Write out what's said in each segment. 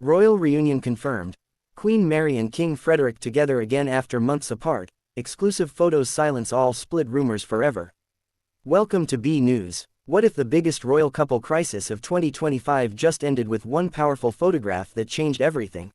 Royal reunion confirmed. Queen Mary and King Frederick together again after months apart. Exclusive photos silence all split rumors forever. Welcome to BNews. What if the biggest royal couple crisis of 2025 just ended with one powerful photograph that changed everything?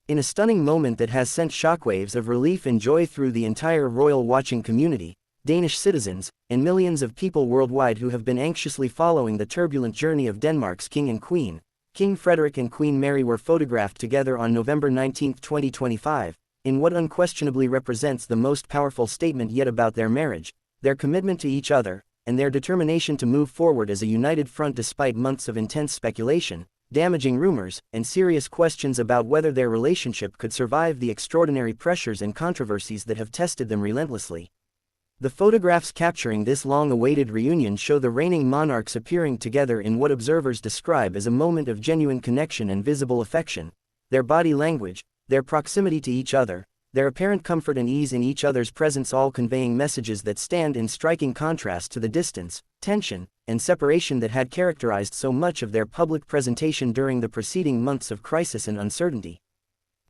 In a stunning moment that has sent shockwaves of relief and joy through the entire royal watching community, Danish citizens, and millions of people worldwide who have been anxiously following the turbulent journey of Denmark's king and queen, King Frederick and Queen Mary were photographed together on November 19, 2025, in what unquestionably represents the most powerful statement yet about their marriage, their commitment to each other, and their determination to move forward as a united front despite months of intense speculation, damaging rumors, and serious questions about whether their relationship could survive the extraordinary pressures and controversies that have tested them relentlessly. The photographs capturing this long-awaited reunion show the reigning monarchs appearing together in what observers describe as a moment of genuine connection and visible affection. Their body language, their proximity to each other, their apparent comfort and ease in each other's presence, all conveying messages that stand in striking contrast to the distance, tension, and separation that had characterized so much of their public presentation during the preceding months of crisis and uncertainty.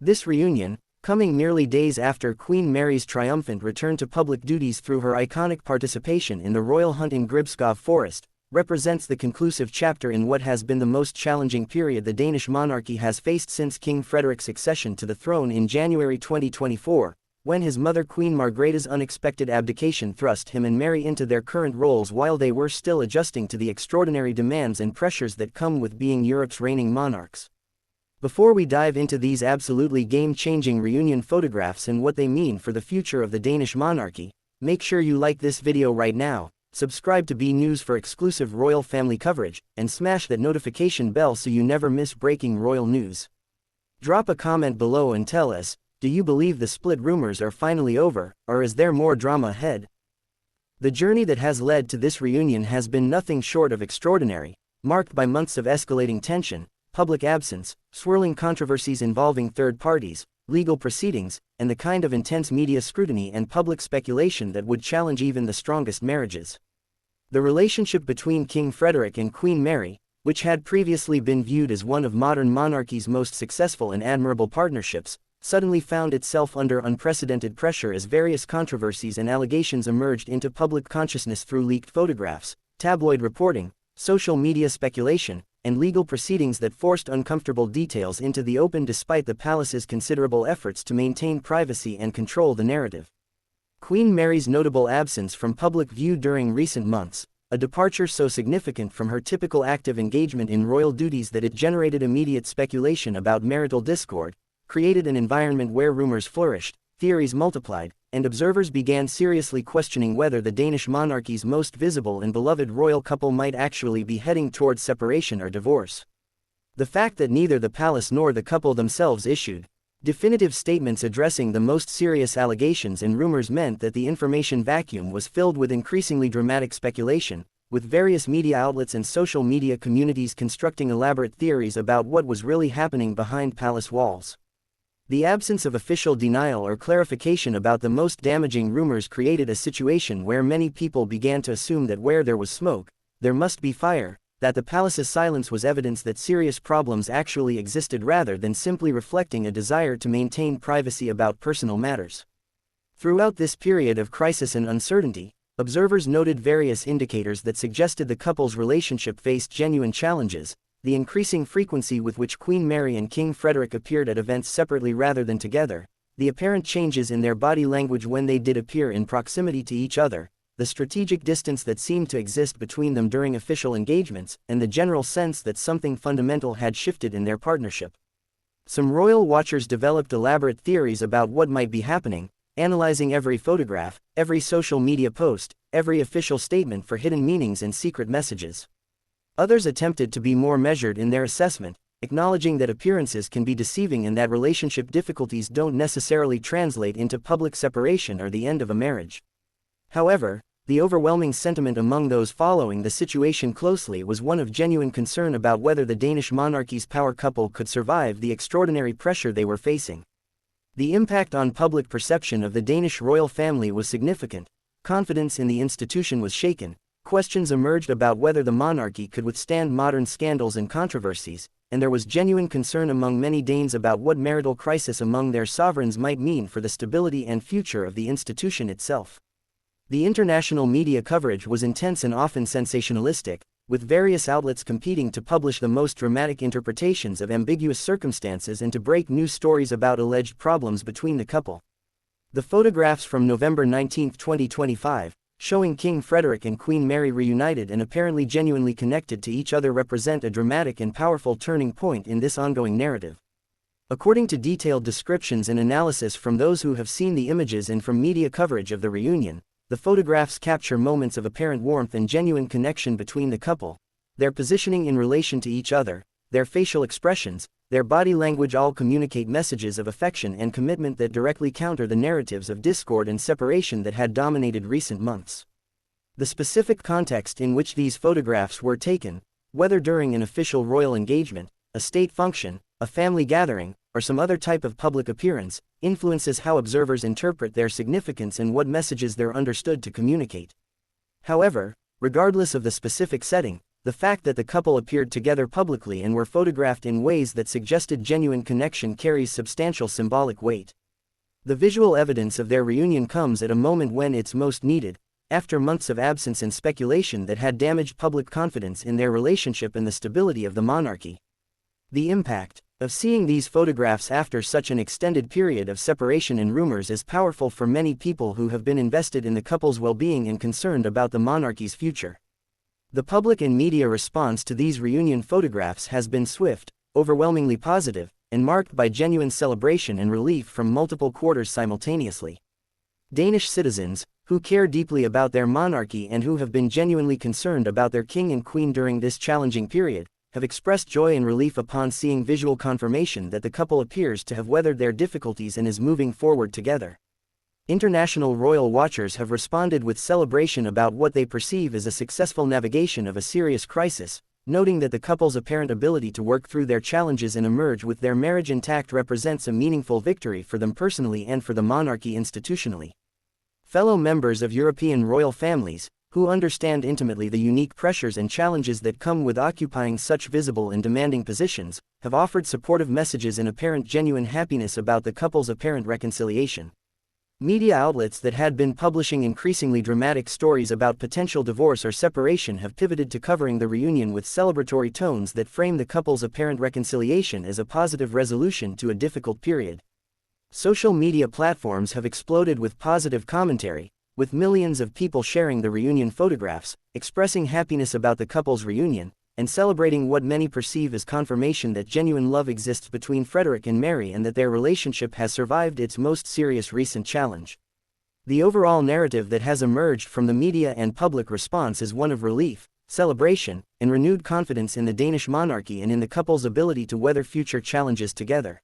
This reunion, coming merely days after Queen Mary's triumphant return to public duties through her iconic participation in the royal hunt in Gribskov Forest, represents the conclusive chapter in what has been the most challenging period the Danish monarchy has faced since King Frederick's accession to the throne in January 2024, when his mother Queen Margrethe's unexpected abdication thrust him and Mary into their current roles while they were still adjusting to the extraordinary demands and pressures that come with being Europe's reigning monarchs. Before we dive into these absolutely game-changing reunion photographs and what they mean for the future of the Danish monarchy, make sure you like this video right now, subscribe to BNews for exclusive royal family coverage, and smash that notification bell so you never miss breaking royal news. Drop a comment below and tell us, do you believe the split rumors are finally over, or is there more drama ahead? The journey that has led to this reunion has been nothing short of extraordinary, marked by months of escalating tension, public absence, swirling controversies involving third parties, legal proceedings, and the kind of intense media scrutiny and public speculation that would challenge even the strongest marriages. The relationship between King Frederick and Queen Mary, which had previously been viewed as one of modern monarchy's most successful and admirable partnerships, suddenly found itself under unprecedented pressure as various controversies and allegations emerged into public consciousness through leaked photographs, tabloid reporting, social media speculation, and legal proceedings that forced uncomfortable details into the open despite the palace's considerable efforts to maintain privacy and control the narrative. Queen Mary's notable absence from public view during recent months, a departure so significant from her typical active engagement in royal duties that it generated immediate speculation about marital discord, created an environment where rumors flourished, theories multiplied, and observers began seriously questioning whether the Danish monarchy's most visible and beloved royal couple might actually be heading towards separation or divorce. The fact that neither the palace nor the couple themselves issued definitive statements addressing the most serious allegations and rumors meant that the information vacuum was filled with increasingly dramatic speculation, with various media outlets and social media communities constructing elaborate theories about what was really happening behind palace walls. The absence of official denial or clarification about the most damaging rumors created a situation where many people began to assume that where there was smoke, there must be fire, that the palace's silence was evidence that serious problems actually existed rather than simply reflecting a desire to maintain privacy about personal matters. Throughout this period of crisis and uncertainty, observers noted various indicators that suggested the couple's relationship faced genuine challenges. The increasing frequency with which Queen Mary and King Frederick appeared at events separately rather than together, the apparent changes in their body language when they did appear in proximity to each other, the strategic distance that seemed to exist between them during official engagements, and the general sense that something fundamental had shifted in their partnership. Some royal watchers developed elaborate theories about what might be happening, analyzing every photograph, every social media post, every official statement for hidden meanings and secret messages. Others attempted to be more measured in their assessment, acknowledging that appearances can be deceiving and that relationship difficulties don't necessarily translate into public separation or the end of a marriage. However, the overwhelming sentiment among those following the situation closely was one of genuine concern about whether the Danish monarchy's power couple could survive the extraordinary pressure they were facing. The impact on public perception of the Danish royal family was significant, confidence in the institution was shaken, questions emerged about whether the monarchy could withstand modern scandals and controversies, and there was genuine concern among many Danes about what marital crisis among their sovereigns might mean for the stability and future of the institution itself. The international media coverage was intense and often sensationalistic, with various outlets competing to publish the most dramatic interpretations of ambiguous circumstances and to break news stories about alleged problems between the couple. The photographs from November 19, 2025, showing King Frederick and Queen Mary reunited and apparently genuinely connected to each other represent a dramatic and powerful turning point in this ongoing narrative. According to detailed descriptions and analysis from those who have seen the images and from media coverage of the reunion, the photographs capture moments of apparent warmth and genuine connection between the couple. Their positioning in relation to each other, their facial expressions, their body language all communicate messages of affection and commitment that directly counter the narratives of discord and separation that had dominated recent months. The specific context in which these photographs were taken, whether during an official royal engagement, a state function, a family gathering, or some other type of public appearance, influences how observers interpret their significance and what messages they're understood to communicate. However, regardless of the specific setting, the fact that the couple appeared together publicly and were photographed in ways that suggested genuine connection carries substantial symbolic weight. The visual evidence of their reunion comes at a moment when it's most needed, after months of absence and speculation that had damaged public confidence in their relationship and the stability of the monarchy. The impact of seeing these photographs after such an extended period of separation and rumors is powerful for many people who have been invested in the couple's well-being and concerned about the monarchy's future. The public and media response to these reunion photographs has been swift, overwhelmingly positive, and marked by genuine celebration and relief from multiple quarters simultaneously. Danish citizens, who care deeply about their monarchy and who have been genuinely concerned about their king and queen during this challenging period, have expressed joy and relief upon seeing visual confirmation that the couple appears to have weathered their difficulties and is moving forward together. International royal watchers have responded with celebration about what they perceive as a successful navigation of a serious crisis, noting that the couple's apparent ability to work through their challenges and emerge with their marriage intact represents a meaningful victory for them personally and for the monarchy institutionally. Fellow members of European royal families, who understand intimately the unique pressures and challenges that come with occupying such visible and demanding positions, have offered supportive messages and apparent genuine happiness about the couple's apparent reconciliation. Media outlets that had been publishing increasingly dramatic stories about potential divorce or separation have pivoted to covering the reunion with celebratory tones that frame the couple's apparent reconciliation as a positive resolution to a difficult period. Social media platforms have exploded with positive commentary, with millions of people sharing the reunion photographs, expressing happiness about the couple's reunion, and celebrating what many perceive as confirmation that genuine love exists between Frederick and Mary and that their relationship has survived its most serious recent challenge. The overall narrative that has emerged from the media and public response is one of relief, celebration, and renewed confidence in the Danish monarchy and in the couple's ability to weather future challenges together.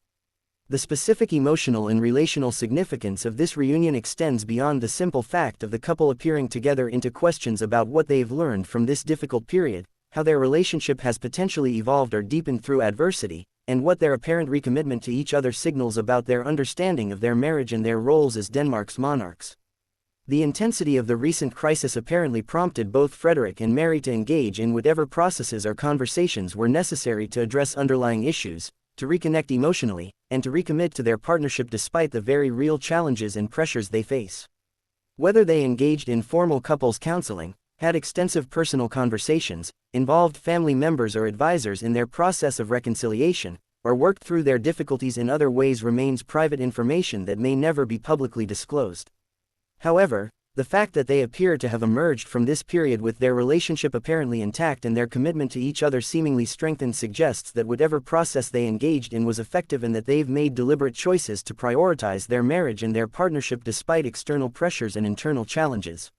The specific emotional and relational significance of this reunion extends beyond the simple fact of the couple appearing together into questions about what they've learned from this difficult period, how their relationship has potentially evolved or deepened through adversity, and what their apparent recommitment to each other signals about their understanding of their marriage and their roles as Denmark's monarchs. The intensity of the recent crisis apparently prompted both Frederick and Mary to engage in whatever processes or conversations were necessary to address underlying issues, to reconnect emotionally, and to recommit to their partnership despite the very real challenges and pressures they face. Whether they engaged in formal couples counseling, had extensive personal conversations, involved family members or advisors in their process of reconciliation, or worked through their difficulties in other ways remains private information that may never be publicly disclosed. However, the fact that they appear to have emerged from this period with their relationship apparently intact and their commitment to each other seemingly strengthened suggests that whatever process they engaged in was effective and that they've made deliberate choices to prioritize their marriage and their partnership despite external pressures and internal challenges.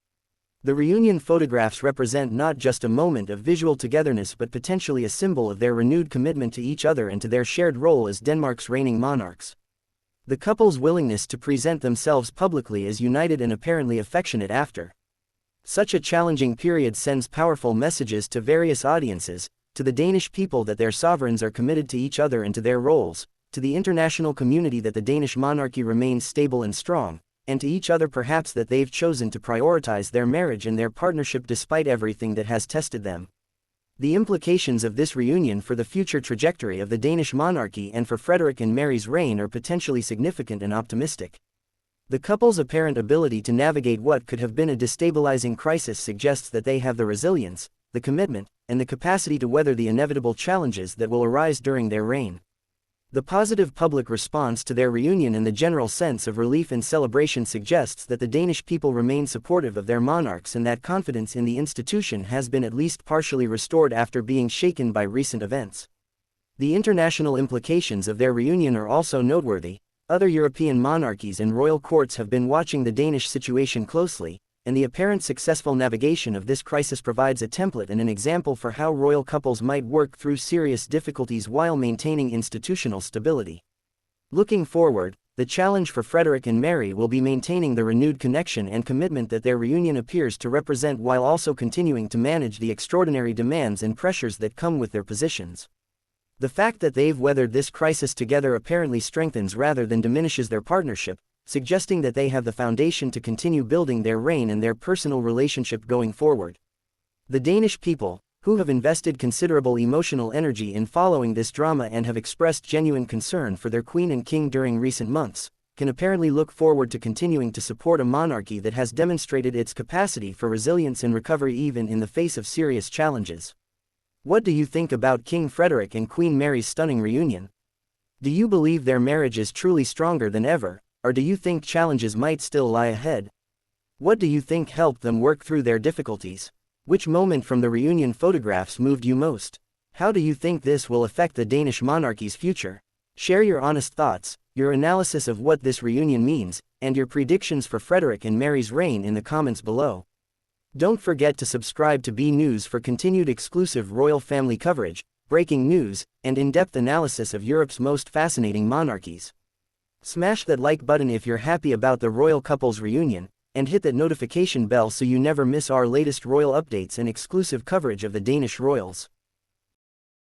The reunion photographs represent not just a moment of visual togetherness but potentially a symbol of their renewed commitment to each other and to their shared role as Denmark's reigning monarchs. The couple's willingness to present themselves publicly as united and apparently affectionate after such a challenging period sends powerful messages to various audiences, to the Danish people that their sovereigns are committed to each other and to their roles, to the international community that the Danish monarchy remains stable and strong, and to each other perhaps that they've chosen to prioritize their marriage and their partnership despite everything that has tested them. The implications of this reunion for the future trajectory of the Danish monarchy and for Frederick and Mary's reign are potentially significant and optimistic. The couple's apparent ability to navigate what could have been a destabilizing crisis suggests that they have the resilience, the commitment, and the capacity to weather the inevitable challenges that will arise during their reign. The positive public response to their reunion and the general sense of relief and celebration suggests that the Danish people remain supportive of their monarchs and that confidence in the institution has been at least partially restored after being shaken by recent events. The international implications of their reunion are also noteworthy. Other European monarchies and royal courts have been watching the Danish situation closely, and the apparent successful navigation of this crisis provides a template and an example for how royal couples might work through serious difficulties while maintaining institutional stability. Looking forward, the challenge for Frederick and Mary will be maintaining the renewed connection and commitment that their reunion appears to represent while also continuing to manage the extraordinary demands and pressures that come with their positions. The fact that they've weathered this crisis together apparently strengthens rather than diminishes their partnership, suggesting that they have the foundation to continue building their reign and their personal relationship going forward. The Danish people, who have invested considerable emotional energy in following this drama and have expressed genuine concern for their queen and king during recent months, can apparently look forward to continuing to support a monarchy that has demonstrated its capacity for resilience and recovery even in the face of serious challenges. What do you think about King Frederick and Queen Mary's stunning reunion? Do you believe their marriage is truly stronger than ever, or do you think challenges might still lie ahead? What do you think helped them work through their difficulties? Which moment from the reunion photographs moved you most? How do you think this will affect the Danish monarchy's future? Share your honest thoughts, your analysis of what this reunion means, and your predictions for Frederick and Mary's reign in the comments below. Don't forget to subscribe to BNews for continued exclusive royal family coverage, breaking news, and in-depth analysis of Europe's most fascinating monarchies. Smash that like button if you're happy about the royal couple's reunion, and hit that notification bell so you never miss our latest royal updates and exclusive coverage of the Danish royals.